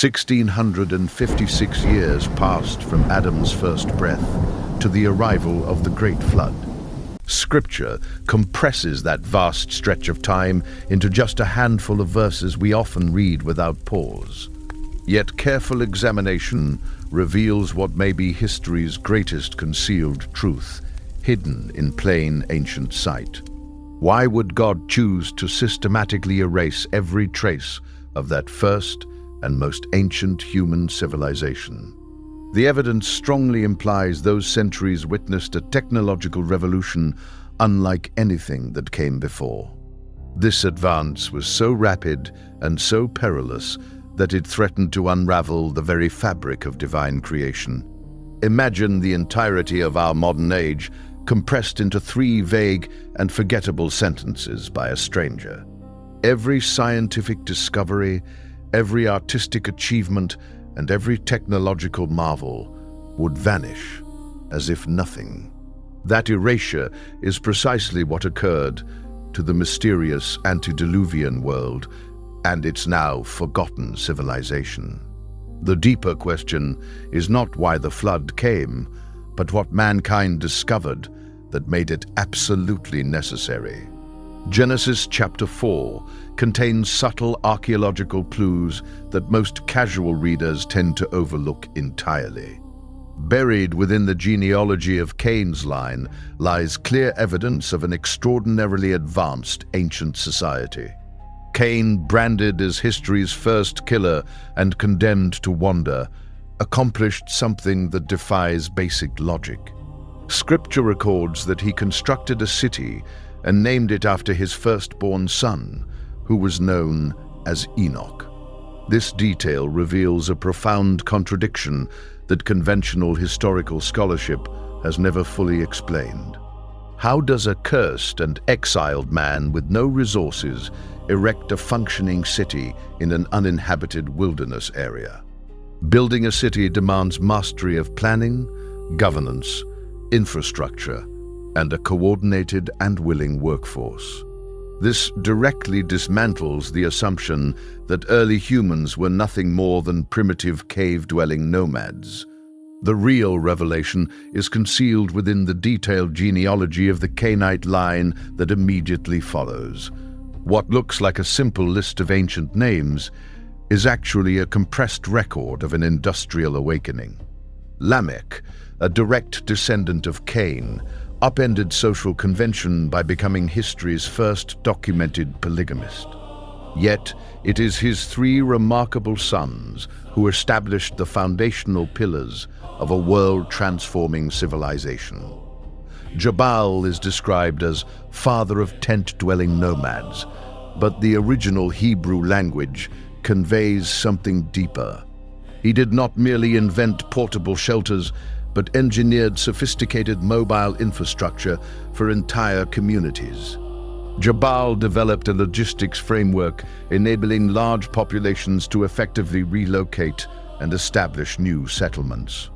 1,656 years passed from Adam's first breath to the arrival of the Great Flood. Scripture compresses that vast stretch of time into just a handful of verses we often read without pause. Yet careful examination reveals what may be history's greatest concealed truth, hidden in plain ancient sight. Why would God choose to systematically erase every trace of that first and most ancient human civilization? The evidence strongly implies those centuries witnessed a technological revolution unlike anything that came before. This advance was so rapid and so perilous that it threatened to unravel the very fabric of divine creation. Imagine the entirety of our modern age compressed into 3 vague and forgettable sentences by a stranger. Every scientific discovery, every artistic achievement, and every technological marvel would vanish as if nothing. That erasure is precisely what occurred to the mysterious antediluvian world and its now forgotten civilization. The deeper question is not why the flood came, but what mankind discovered that made it absolutely necessary. Genesis chapter 4 contains subtle archaeological clues that most casual readers tend to overlook entirely. Buried within the genealogy of Cain's line lies clear evidence of an extraordinarily advanced ancient society. Cain, branded as history's first killer and condemned to wander, accomplished something that defies basic logic. Scripture records that he constructed a city and named it after his firstborn son, who was known as Enoch. This detail reveals a profound contradiction that conventional historical scholarship has never fully explained. How does a cursed and exiled man with no resources erect a functioning city in an uninhabited wilderness area? Building a city demands mastery of planning, governance, infrastructure, and a coordinated and willing workforce. This directly dismantles the assumption that early humans were nothing more than primitive cave-dwelling nomads. The real revelation is concealed within the detailed genealogy of the Cainite line that immediately follows. What looks like a simple list of ancient names is actually a compressed record of an industrial awakening. Lamech, a direct descendant of Cain, upended social convention by becoming history's first documented polygamist. Yet, it is his 3 remarkable sons who established the foundational pillars of a world-transforming civilization. Jabal is described as father of tent-dwelling nomads, but the original Hebrew language conveys something deeper. He did not merely invent portable shelters, but engineered sophisticated mobile infrastructure for entire communities. Jabal developed a logistics framework enabling large populations to effectively relocate and establish new settlements.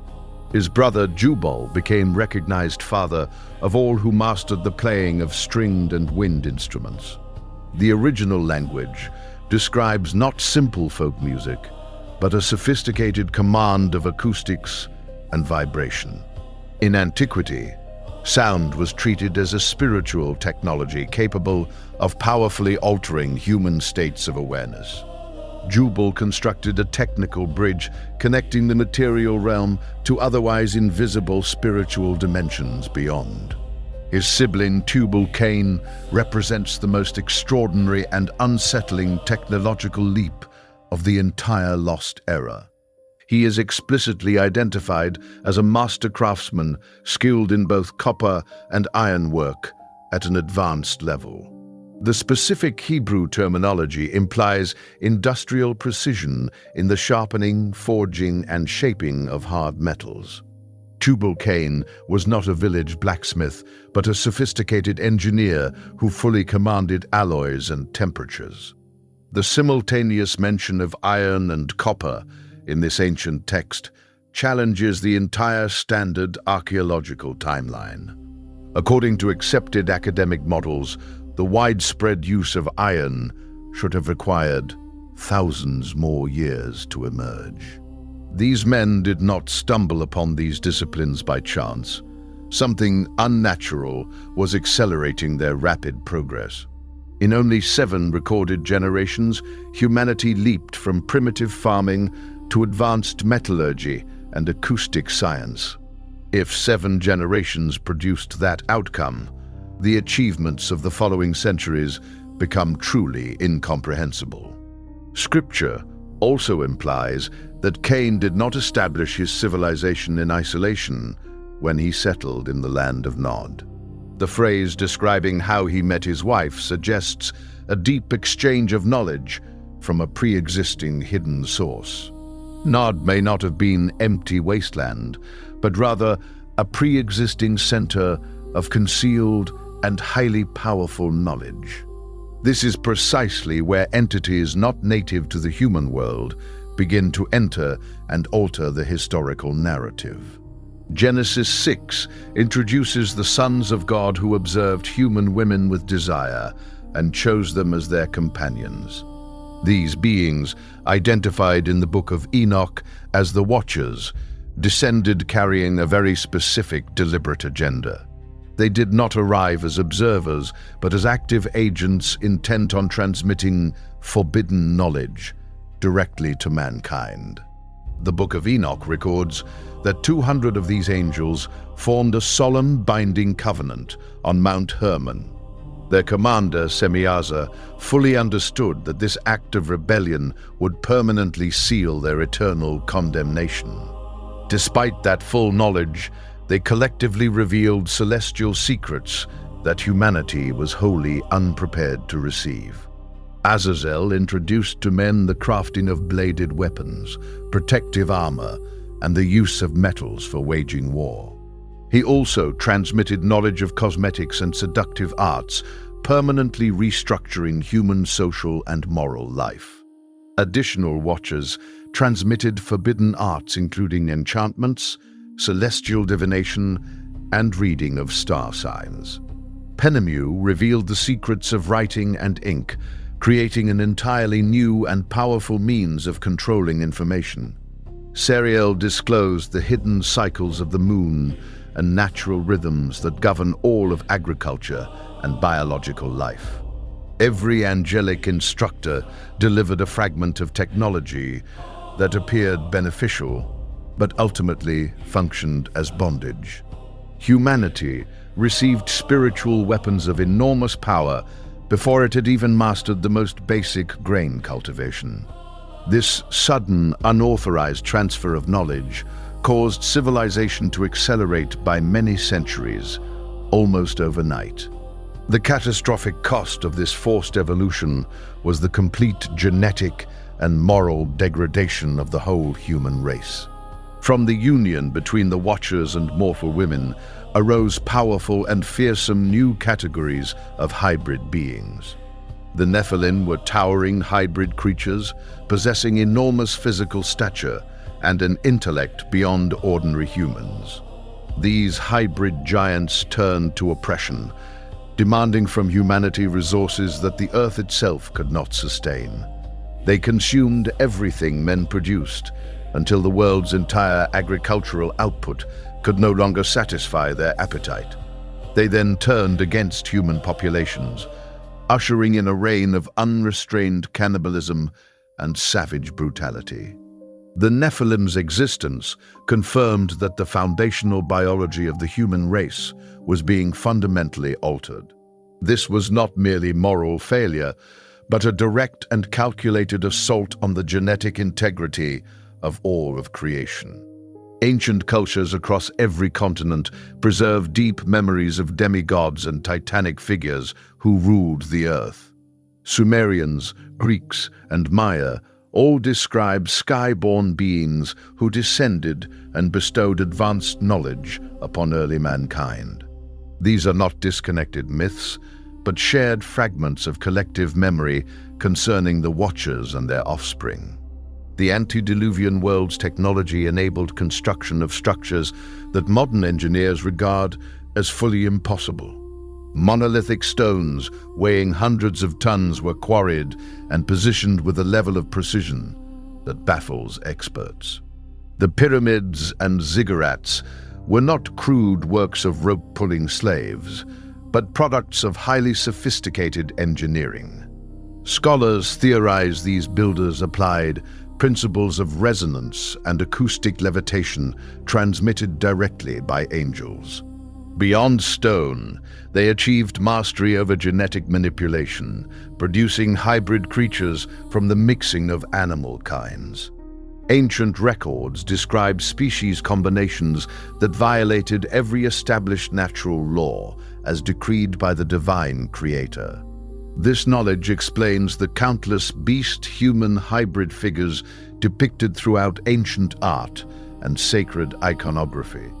His brother Jubal became recognized father of all who mastered the playing of stringed and wind instruments. The original language describes not simple folk music, but a sophisticated command of acoustics and vibration. In antiquity, sound was treated as a spiritual technology capable of powerfully altering human states of awareness. Jubal constructed a technical bridge connecting the material realm to otherwise invisible spiritual dimensions beyond. His sibling Tubal-Cain represents the most extraordinary and unsettling technological leap of the entire lost era. He is explicitly identified as a master craftsman skilled in both copper and iron work at an advanced level. The specific Hebrew terminology implies industrial precision in the sharpening, forging, and shaping of hard metals. Tubal-Cain was not a village blacksmith, but a sophisticated engineer who fully commanded alloys and temperatures. The simultaneous mention of iron and copper in this ancient text challenges the entire standard archaeological timeline. According to accepted academic models, the widespread use of iron should have required thousands more years to emerge. These men did not stumble upon these disciplines by chance. Something unnatural was accelerating their rapid progress. In only 7 recorded generations, humanity leaped from primitive farming to advanced metallurgy and acoustic science. If 7 generations produced that outcome, the achievements of the following centuries become truly incomprehensible. Scripture also implies that Cain did not establish his civilization in isolation when he settled in the land of Nod. The phrase describing how he met his wife suggests a deep exchange of knowledge from a pre-existing hidden source. Nod may not have been empty wasteland, but rather a pre-existing center of concealed and highly powerful knowledge. This is precisely where entities not native to the human world begin to enter and alter the historical narrative. Genesis 6 introduces the sons of God who observed human women with desire and chose them as their companions. These beings, identified in the book of Enoch as the Watchers, descended carrying a very specific, deliberate agenda. They did not arrive as observers, but as active agents intent on transmitting forbidden knowledge directly to mankind. The Book of Enoch records that 200 of these angels formed a solemn binding covenant on Mount Hermon. Their commander, Semyaza, fully understood that this act of rebellion would permanently seal their eternal condemnation. Despite that full knowledge, they collectively revealed celestial secrets that humanity was wholly unprepared to receive. Azazel introduced to men the crafting of bladed weapons, protective armor, and the use of metals for waging war. He also transmitted knowledge of cosmetics and seductive arts, permanently restructuring human social and moral life. Additional watchers transmitted forbidden arts including enchantments, celestial divination, and reading of star signs. Penemu revealed the secrets of writing and ink, creating an entirely new and powerful means of controlling information. Sariel disclosed the hidden cycles of the moon and natural rhythms that govern all of agriculture and biological life. Every angelic instructor delivered a fragment of technology that appeared beneficial, but ultimately functioned as bondage. Humanity received spiritual weapons of enormous power before it had even mastered the most basic grain cultivation. This sudden, unauthorized transfer of knowledge caused civilization to accelerate by many centuries, almost overnight. The catastrophic cost of this forced evolution was the complete genetic and moral degradation of the whole human race. From the union between the Watchers and mortal women arose powerful and fearsome new categories of hybrid beings. The Nephilim were towering hybrid creatures possessing enormous physical stature and an intellect beyond ordinary humans. These hybrid giants turned to oppression, demanding from humanity resources that the earth itself could not sustain. They consumed everything men produced until the world's entire agricultural output could no longer satisfy their appetite. They then turned against human populations, ushering in a reign of unrestrained cannibalism and savage brutality. The Nephilim's existence confirmed that the foundational biology of the human race was being fundamentally altered. This was not merely moral failure, but a direct and calculated assault on the genetic integrity of all of creation. Ancient cultures across every continent preserve deep memories of demigods and titanic figures who ruled the earth. Sumerians, Greeks, and Maya all describe sky-born beings who descended and bestowed advanced knowledge upon early mankind. These are not disconnected myths, but shared fragments of collective memory concerning the Watchers and their offspring. The antediluvian world's technology enabled construction of structures that modern engineers regard as fully impossible. Monolithic stones weighing hundreds of tons were quarried and positioned with a level of precision that baffles experts. The pyramids and ziggurats were not crude works of rope-pulling slaves, but products of highly sophisticated engineering. Scholars theorize these builders applied principles of resonance and acoustic levitation transmitted directly by angels. Beyond stone, they achieved mastery over genetic manipulation, producing hybrid creatures from the mixing of animal kinds. Ancient records describe species combinations that violated every established natural law as decreed by the divine creator. This knowledge explains the countless beast-human hybrid figures depicted throughout ancient art and sacred iconography.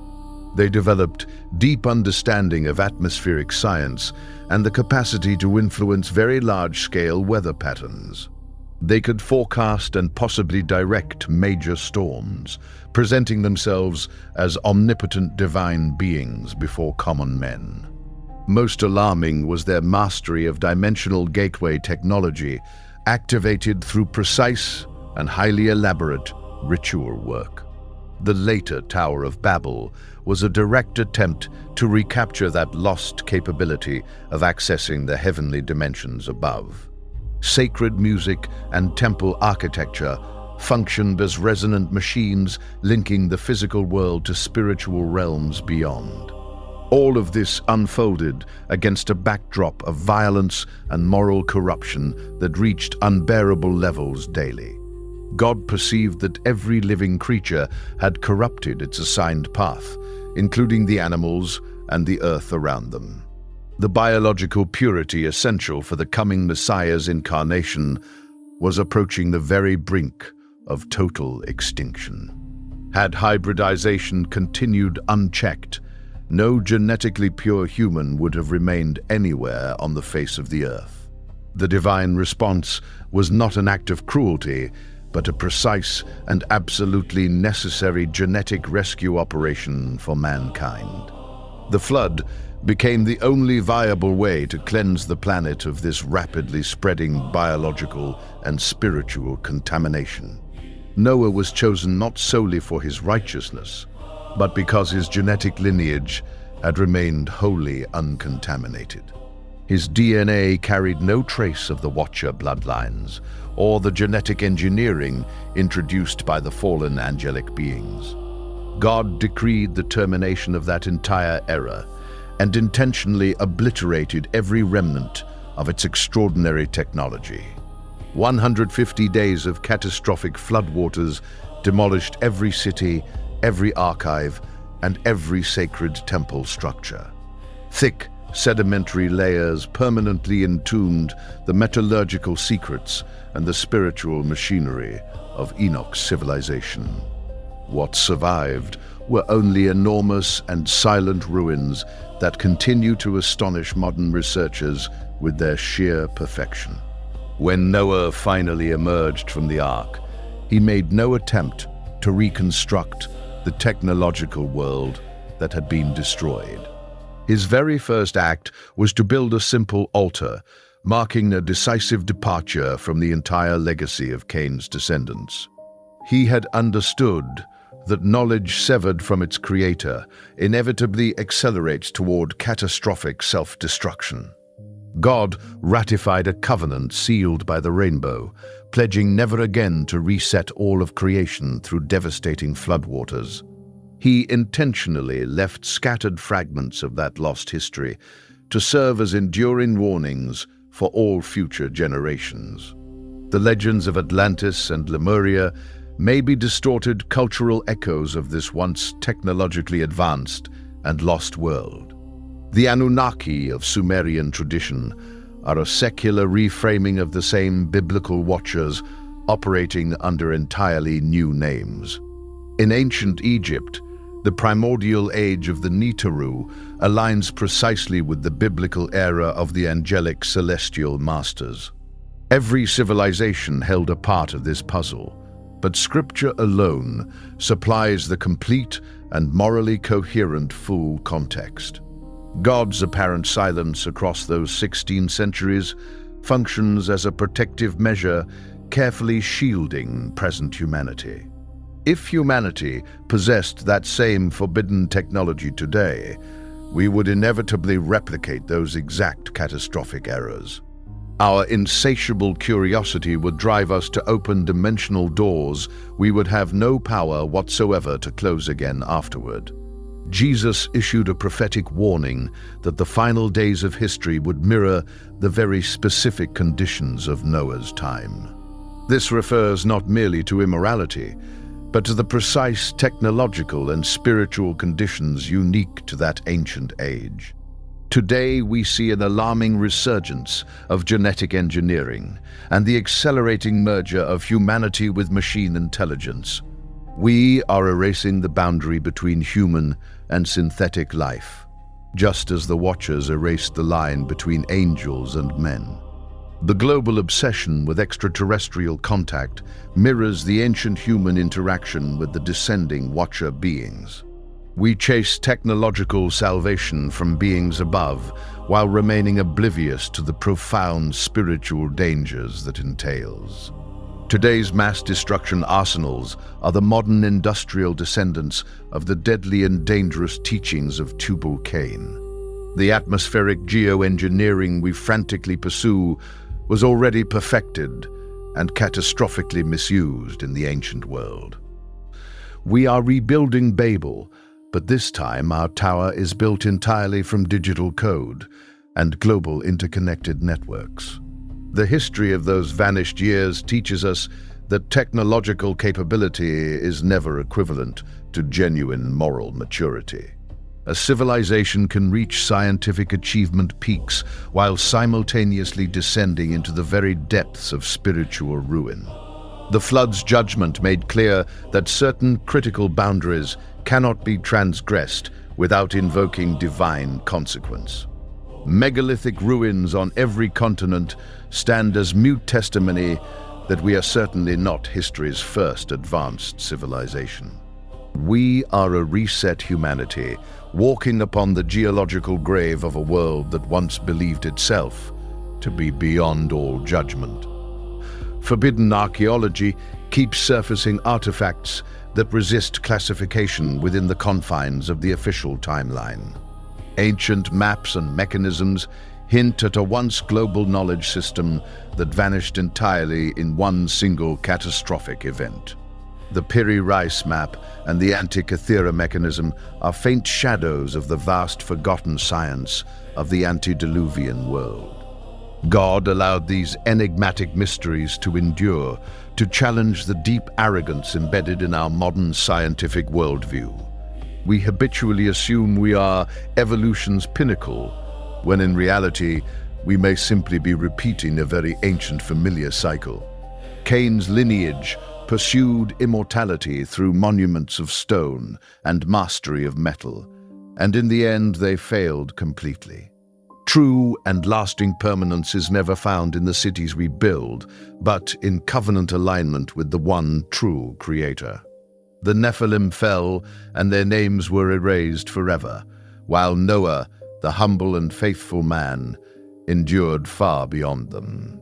They developed deep understanding of atmospheric science and the capacity to influence very large-scale weather patterns. They could forecast and possibly direct major storms, presenting themselves as omnipotent divine beings before common men. Most alarming was their mastery of dimensional gateway technology, activated through precise and highly elaborate ritual work. The later Tower of Babel was a direct attempt to recapture that lost capability of accessing the heavenly dimensions above. Sacred music and temple architecture functioned as resonant machines linking the physical world to spiritual realms beyond. All of this unfolded against a backdrop of violence and moral corruption that reached unbearable levels daily. God perceived that every living creature had corrupted its assigned path, including the animals and the earth around them. The biological purity essential for the coming Messiah's incarnation was approaching the very brink of total extinction. Had hybridization continued unchecked, no genetically pure human would have remained anywhere on the face of the earth. The divine response was not an act of cruelty, but a precise and absolutely necessary genetic rescue operation for mankind. The flood became the only viable way to cleanse the planet of this rapidly spreading biological and spiritual contamination. Noah was chosen not solely for his righteousness, but because his genetic lineage had remained wholly uncontaminated. His DNA carried no trace of the Watcher bloodlines or the genetic engineering introduced by the fallen angelic beings. God decreed the termination of that entire era and intentionally obliterated every remnant of its extraordinary technology. 150 days of catastrophic floodwaters demolished every city, every archive, and every sacred temple structure. Thick, sedimentary layers permanently entombed the metallurgical secrets and the spiritual machinery of Enoch's civilization. What survived were only enormous and silent ruins that continue to astonish modern researchers with their sheer perfection. When Noah finally emerged from the ark, he made no attempt to reconstruct the technological world that had been destroyed. His very first act was to build a simple altar, marking a decisive departure from the entire legacy of Cain's descendants. He had understood that knowledge severed from its creator inevitably accelerates toward catastrophic self-destruction. God ratified a covenant sealed by the rainbow, pledging never again to reset all of creation through devastating floodwaters. He intentionally left scattered fragments of that lost history to serve as enduring warnings for all future generations. The legends of Atlantis and Lemuria may be distorted cultural echoes of this once technologically advanced and lost world. The Anunnaki of Sumerian tradition are a secular reframing of the same biblical watchers operating under entirely new names. In ancient Egypt, the primordial age of the Nitaru aligns precisely with the biblical era of the angelic celestial masters. Every civilization held a part of this puzzle, but Scripture alone supplies the complete and morally coherent full context. God's apparent silence across those 16 centuries functions as a protective measure, carefully shielding present humanity. If humanity possessed that same forbidden technology today, we would inevitably replicate those exact catastrophic errors. Our insatiable curiosity would drive us to open dimensional doors we would have no power whatsoever to close again afterward. Jesus issued a prophetic warning that the final days of history would mirror the very specific conditions of Noah's time. This refers not merely to immorality, but to the precise technological and spiritual conditions unique to that ancient age. Today we see an alarming resurgence of genetic engineering and the accelerating merger of humanity with machine intelligence. We are erasing the boundary between human and synthetic life, just as the Watchers erased the line between angels and men. The global obsession with extraterrestrial contact mirrors the ancient human interaction with the descending Watcher beings. We chase technological salvation from beings above while remaining oblivious to the profound spiritual dangers that entails. Today's mass destruction arsenals are the modern industrial descendants of the deadly and dangerous teachings of Tubal-Cain. The atmospheric geoengineering we frantically pursue was already perfected and catastrophically misused in the ancient world. We are rebuilding Babel, but this time our tower is built entirely from digital code and global interconnected networks. The history of those vanished years teaches us that technological capability is never equivalent to genuine moral maturity. A civilization can reach scientific achievement peaks while simultaneously descending into the very depths of spiritual ruin. The flood's judgment made clear that certain critical boundaries cannot be transgressed without invoking divine consequence. Megalithic ruins on every continent stand as mute testimony that we are certainly not history's first advanced civilization. We are a reset humanity, walking upon the geological grave of a world that once believed itself to be beyond all judgment. Forbidden archaeology keeps surfacing artifacts that resist classification within the confines of the official timeline. Ancient maps and mechanisms hint at a once global knowledge system that vanished entirely in one single catastrophic event. The Piri-Reis map and the Antikythera mechanism are faint shadows of the vast forgotten science of the antediluvian world. God allowed these enigmatic mysteries to endure, to challenge the deep arrogance embedded in our modern scientific worldview. We habitually assume we are evolution's pinnacle, when in reality, we may simply be repeating a very ancient familiar cycle. Cain's lineage pursued immortality through monuments of stone and mastery of metal, and in the end they failed completely. True and lasting permanence is never found in the cities we build, but in covenant alignment with the one true Creator. The Nephilim fell, and their names were erased forever, while Noah, the humble and faithful man, endured far beyond them.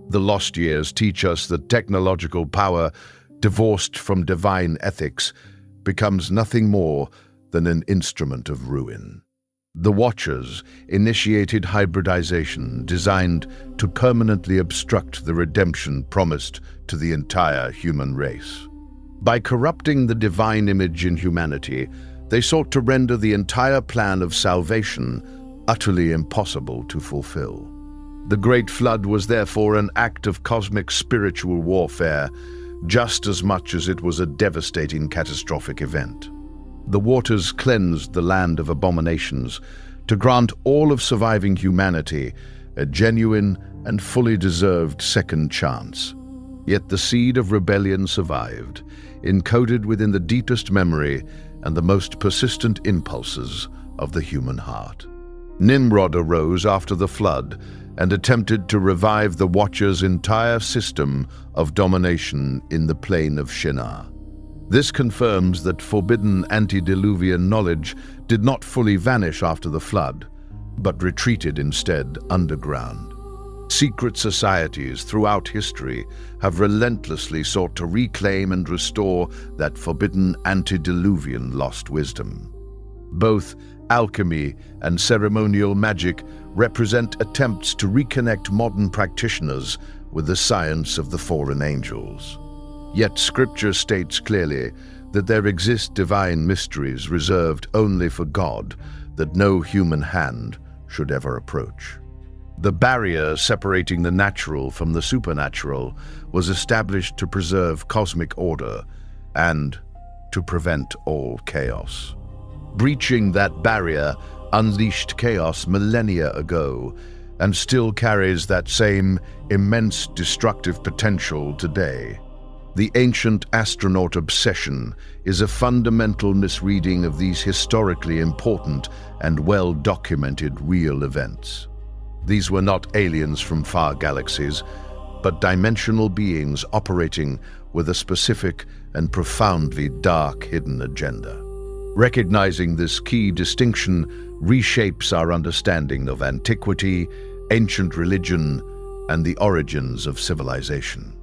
The lost years teach us that technological power, divorced from divine ethics, becomes nothing more than an instrument of ruin. The Watchers initiated hybridization designed to permanently obstruct the redemption promised to the entire human race. By corrupting the divine image in humanity, they sought to render the entire plan of salvation utterly impossible to fulfill. The Great Flood was therefore an act of cosmic spiritual warfare, just as much as it was a devastating catastrophic event. The waters cleansed the land of abominations to grant all of surviving humanity a genuine and fully deserved second chance. Yet the seed of rebellion survived, encoded within the deepest memory and the most persistent impulses of the human heart. Nimrod arose after the flood and attempted to revive the Watcher's entire system of domination in the plain of Shinar. This confirms that forbidden antediluvian knowledge did not fully vanish after the flood, but retreated instead underground. Secret societies throughout history have relentlessly sought to reclaim and restore that forbidden antediluvian lost wisdom. Both alchemy and ceremonial magic represent attempts to reconnect modern practitioners with the science of the fallen angels. Yet Scripture states clearly that there exist divine mysteries reserved only for God that no human hand should ever approach. The barrier separating the natural from the supernatural was established to preserve cosmic order and to prevent all chaos. Breaching that barrier unleashed chaos millennia ago and still carries that same immense destructive potential today. The ancient astronaut obsession is a fundamental misreading of these historically important and well-documented real events. These were not aliens from far galaxies, but dimensional beings operating with a specific and profoundly dark hidden agenda. Recognizing this key distinction reshapes our understanding of antiquity, ancient religion, and the origins of civilization.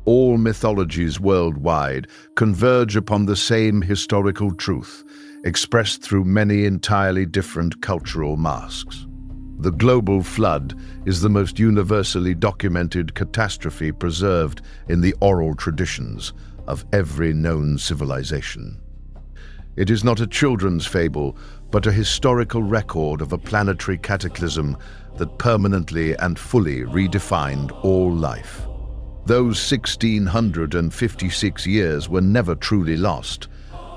All mythologies worldwide converge upon the same historical truth, expressed through many entirely different cultural masks. The global flood is the most universally documented catastrophe preserved in the oral traditions of every known civilization. It is not a children's fable, but a historical record of a planetary cataclysm that permanently and fully redefined all life. Those 1,656 years were never truly lost.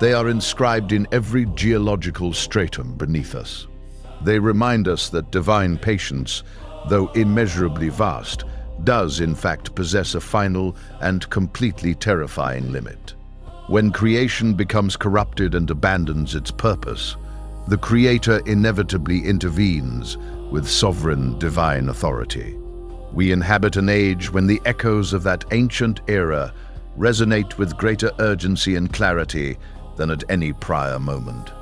They are inscribed in every geological stratum beneath us. They remind us that divine patience, though immeasurably vast, does in fact possess a final and completely terrifying limit. When creation becomes corrupted and abandons its purpose, the Creator inevitably intervenes with sovereign divine authority. We inhabit an age when the echoes of that ancient era resonate with greater urgency and clarity than at any prior moment.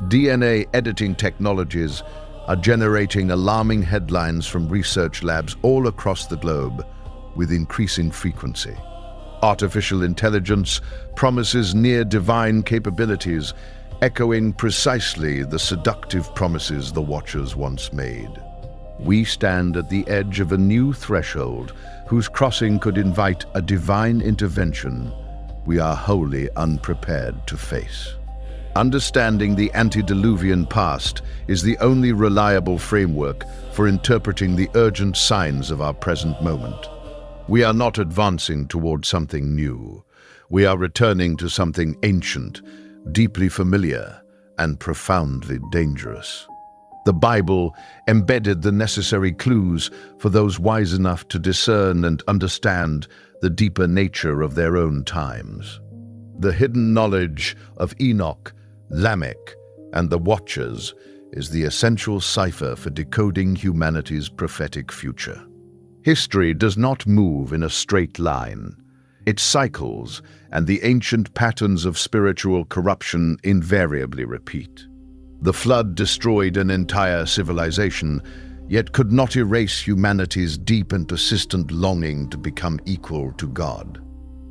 DNA editing technologies are generating alarming headlines from research labs all across the globe with increasing frequency. Artificial intelligence promises near-divine capabilities, echoing precisely the seductive promises the Watchers once made. We stand at the edge of a new threshold whose crossing could invite a divine intervention we are wholly unprepared to face. Understanding the antediluvian past is the only reliable framework for interpreting the urgent signs of our present moment. We are not advancing toward something new. We are returning to something ancient, deeply familiar, and profoundly dangerous. The Bible embedded the necessary clues for those wise enough to discern and understand the deeper nature of their own times. The hidden knowledge of Enoch, Lamech, and the Watchers is the essential cipher for decoding humanity's prophetic future. History does not move in a straight line. It cycles, and the ancient patterns of spiritual corruption invariably repeat. The flood destroyed an entire civilization, yet could not erase humanity's deep and persistent longing to become equal to God.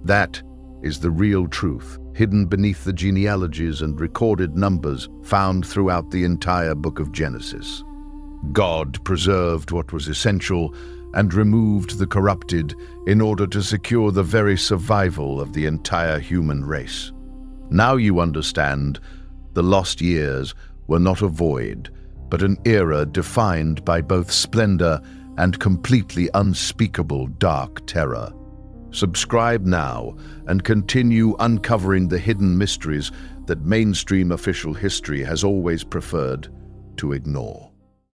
That is the real truth, hidden beneath the genealogies and recorded numbers found throughout the entire book of Genesis. God preserved what was essential and removed the corrupted in order to secure the very survival of the entire human race. Now you understand, the lost years were not a void, but an era defined by both splendor and completely unspeakable dark terror. Subscribe now and continue uncovering the hidden mysteries that mainstream official history has always preferred to ignore.